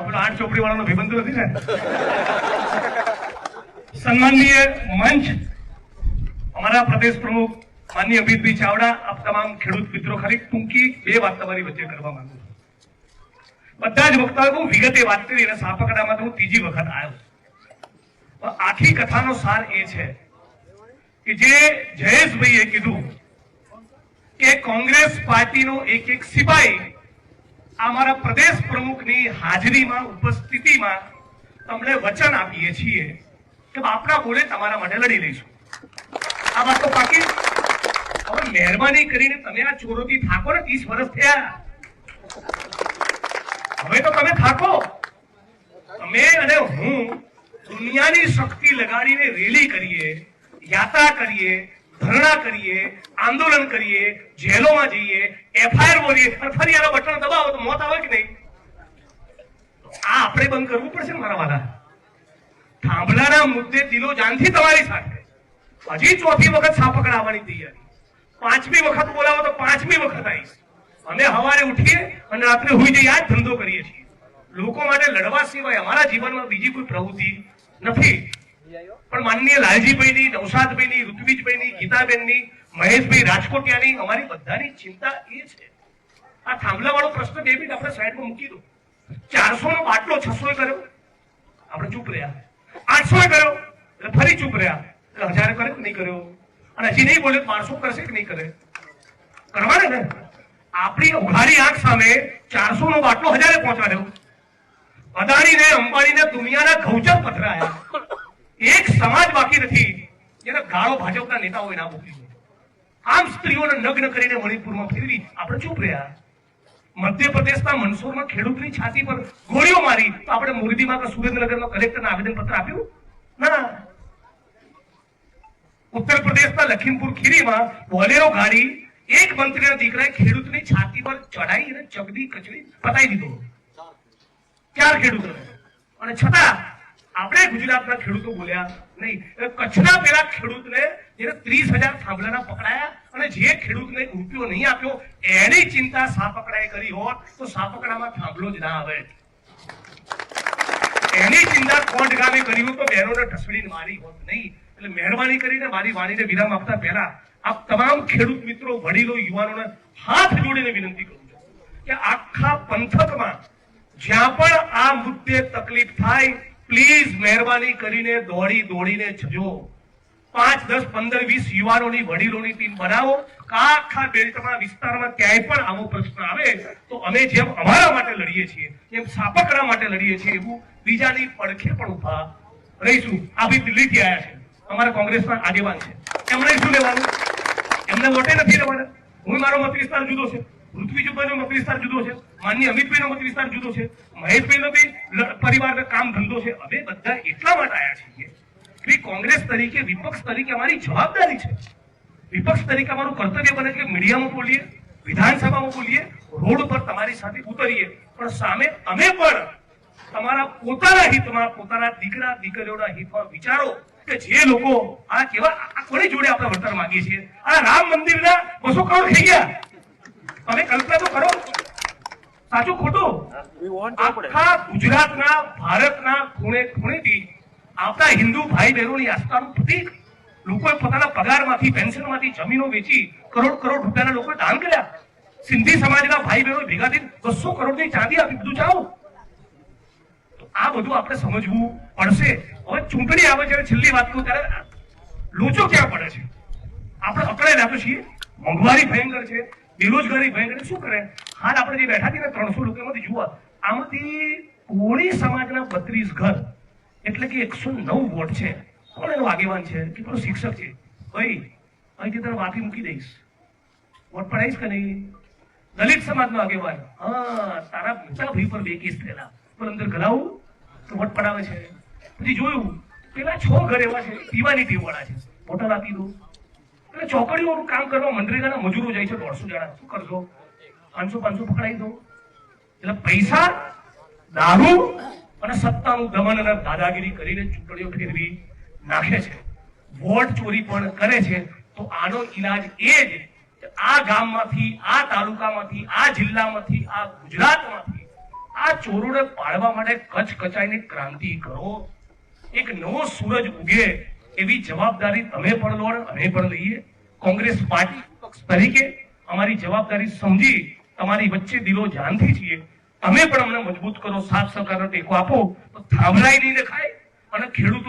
પેલો 8 ચોપડી વાળાનો ભાઈબંધ નથી ને. સન્માનનીય મંચ, અમારા પ્રદેશ પ્રમુખ માનનીય અમિતભાઈ ચાવડા, આપ તમામ ખેડૂત મિત્રો, ખરી ટૂંકી 2 વાત તમારી વચ્ચે કરવા માંગુ છું. બધા જ વક્તાઓ બહુ વિગતે વાત કરી અને સાપકડામાં હું 3જી વખત આવ્યો. આખી કથાનો સાર એ છે કે જે જયેશભાઈએ કીધું કે કોંગ્રેસ પાર્ટીનો એક સિપાહી અમારા પ્રદેશ પ્રમુખની હાજરીમાં, ઉપસ્થિતિમાં તમને વચન આપીએ છીએ કે બાપના બોલે તમારા માટે લડી લઈશું. આ વાત તો પાકી. હવે મહેરબાની કરીને તમે આ ચોરોથી થાકો ને, 30 વર્ષ થયા, હવે તો તમે થાકો. તમે અને હું દુનિયાની શક્તિ લગાડીને રેલી કરીએ, યાત્રા કરીએ, ધરણા કરીએ, આંદોલન કરીએ, જેલોમાં જઈએ, એફઆઈઆર બોલીએ, ફરી આનો બટન દબાવો તો મોત આવે કે નહીં? આ આપણે બંધ કરવું પડશે ને મારા વાલા. થાંભલાના મુદ્દે દિલો જાનથી તમારી સાથે હજી 4થી વખત સાપકડ આવવાની તૈયારી, 5મી વખત બોલાવો તો 5મી વખત આવીશ. અમે સવારે ઉઠીએ અને રાત્રે હુઈ જઈએ, આ જ ધંધો કરીએ છીએ. લોકો માટે લડવા સિવાય અમારા જીવનમાં બીજી કોઈ પ્રવૃત્તિ નથી. પણ માનનીય લાલજીભાઈની, નૌશાદભાઈની, ઋત્વિજભાઈની, ગીતાબેનની, મહેશભાઈ રાજકોટિયાની, અમારી બધાની ચિંતા એ છે. આ થાંભલા વાળો પ્રશ્ન 2 મિનિટ આપણે સાઈડમાં મૂકી દો. 400 નો બાટલો 600 કર્યો, આપણે ચૂપ રહ્યા. 800 કર્યો એટલે ફરી ચૂપ રહ્યા. એટલે 1000 કરે કે નહીં કર્યો? અને હજી નહીં બોલે 1200 કરશે કે નહીં કરે? કરવાને ને. આપણી ઉઘાડી આંખ સામે 400 નો બાટલો 1000 પહોંચાડ્યો. અદાણીને, અંબાણીને દુનિયાના ગૌચર પથરાયા. એક સમાજ બાકી નથી જેને ગાળો ભાજપના નેતાઓએ ના મૂકી. આમ સ્ત્રીઓને નગ્ન કરીને મણિપુરમાં ફેરવી આપણે ચૂપ રહ્યા. મધ્યપ્રદેશના મંદસૌરમાં ખેડૂતની છાતી પર ગોળીઓ મારી તો આપણે મોરબીમાં કે સુરેન્દ્રનગરમાં કલેક્ટરને આવેદનપત્ર આપ્યું ના. ઉત્તર પ્રદેશના લખીમપુર ખીરીમાં બોલેરો ગાડી એક મંત્રીના દીકરાએ ખેડૂતની છાતી પર ચડાઈ અને ચગડી કચડી પતાઈ દીધો. 4 ખેડૂતો. અને છતાં આપણે ગુજરાતના ખેડૂતો બોલ્યા નહીં. કચ્છના પેલા ખેડૂતને જેને 30,000 થાંભલાના પકડાયા અને જે ખેડૂતને રૂપિયો નહીં આપ્યો એની ચિંતા સાપકડાએ કરી હોત તો સાપકડામાં થાંભલો જ ના આવે. એની ચિંતા કોટ ગામે કરી હોત તો બહેનોને ઢસડીને મારી હોત નહીં. એટલે મહેરબાની કરીને મારી વાણીને વિરામ આપતા પહેલા આપ તમામ ખેડૂત મિત્રો, વડીલો, યુવાનોને હાથ જોડીને વિનંતી કરું છું કે આખા પંથકમાં જ્યાં પણ આ મુદ્દે તકલીફ થાય, પ્લીઝ મહેરબાની કરીને દોડીને જજો. 5, 10, 15, 20 યુવાનોની, વડીલોની ટીમ બનાવો. આખા બેલ્ટમાં વિસ્તારમાં ક્યાંય પણ આવો પ્રશ્ન આવે તો અમે જેમ અમારા માટે લડીએ છીએ એમ સાપકડા માટે લડીએ છીએ એવું બીજાની પડખે પણ ઉભા રહીશું. આ બી દિલ્હીથી આવ્યા છે, અમારા કોંગ્રેસના આગેવાન છે. એમણે શું લેવાનું? એમને વોટે નથી લેવાના. હું મારો મત વિસ્તાર જુદો છે, ઋત્વિજભાઈનો મત વિસ્તાર જુદો છે, માનનીય અમિતભાઈનો મત વિસ્તાર જુદો છે, મહેશભાઈનો બી પરિવારનો કામ ધંધો છે. અમે બધા એટલા માટે આવ્યા છીએ કે કોંગ્રેસ તરીકે, વિપક્ષ તરીકે અમારી જવાબદારી છે. વિપક્ષ તરીકે અમારું કર્તવ્ય બને કે મીડિયામાં બોલીએ, વિધાનસભામાં બોલીએ, રોડ પર તમારી સાથે ઉતરીએ, પણ સામે અમે પણ તમારા પોતાના હિતમાં, પોતાના દીકરા દીકરીઓના હિતમાં વિચારો કે જે લોકો આ કેવા કોની જોડે આપણે વળતર માંગીએ છીએ. આ રામ મંદિરના 200 કરોડ થઈ ગયા. તમે કલ્પના તો કરો, સાચું ખોટું? આખા ગુજરાતના, ભારતના ખૂણે ખૂણેથી આપણા હિન્દુ ભાઈ બહેનોની આસ્થાનું પ્રતીક. લોકોએ પોતાના પગારમાંથી, પેન્શનમાંથી જમીનો વેચી કરોડ રૂપિયાના લોકોએ દાન કર્યા. સિંધી સમાજના ભાઈ બહેનો ભેગા થઈને 200 કરોડની ચાંદી આપી. બધું ચાલો. આ બધું આપણે સમજવું પડશે. હવે ચૂંટણી આવે છે, છેલ્લી વાત કહું ત્યારે લોચો ક્યાં પડે છે? આપણે અકળાયેલા તો છીએ. મોંઘવારી ભયંકર છે, બેરોજગારી ભયંકર. શું કરે? હાલ આપણે જે બેઠા છીએ ને 300 લોકોમાંથી જુઓ, આમાંથી કોળી સમાજના 32 ઘર એટલે કે 109 વોટ છે. કોણ એનો આગેવાન છે? કેટલો શિક્ષક છે? ભાઈ અહીંથી તને વાથી મૂકી દઈશ, વોટ પડાઈશ કે નહીં? દલિત સમાજનો આગેવાન, હા, તારા મોટા ભાઈ પર 2 કેસ થયેલા, પણ અંદર ઘલાવું તો વોટ પડાવે છે. પછી જોયું પેલા 6 ઘર એવા છે પીવાની ટેવ વાળા છે, હોટલ આપી દો. એટલે ચોકડીઓનું કામ કરવા મનરેગાના મજૂરો જાય છે 150 જણા. શું કરશો? 500 પકડાઈ દો. એટલે પૈસા, દારૂ અને સત્તાનું દમન અને દાદાગીરી કરીને ચૂંટણીઓ ફેરવી નાખે છે. વોટ ચોરી પણ કરે છે. તો આનો ઈલાજ એ જ આ ગામમાંથી, આ તાલુકામાંથી, આ જિલ્લામાંથી, આ ગુજરાતમાંથી, આ ચોરોને પાડવા માટે કચ્છ કચાઈને ક્રાંતિ કરો, એક નવો સૂરજ ઉગે એવી જવાબદારી તમે પણ લો, અમે પણ લઈએ. કોંગ્રેસ પાર્ટી પક્ષ તરીકે અમારી જવાબદારી સમજી તમારી વચ્ચે દિલો જાનથી છીએ. તમે પણ અમને મજબૂત કરો, સાથ સહકારનો ટેકો આપો તો થાંભલાઈ નહીં દેખાય અને ખેડૂતો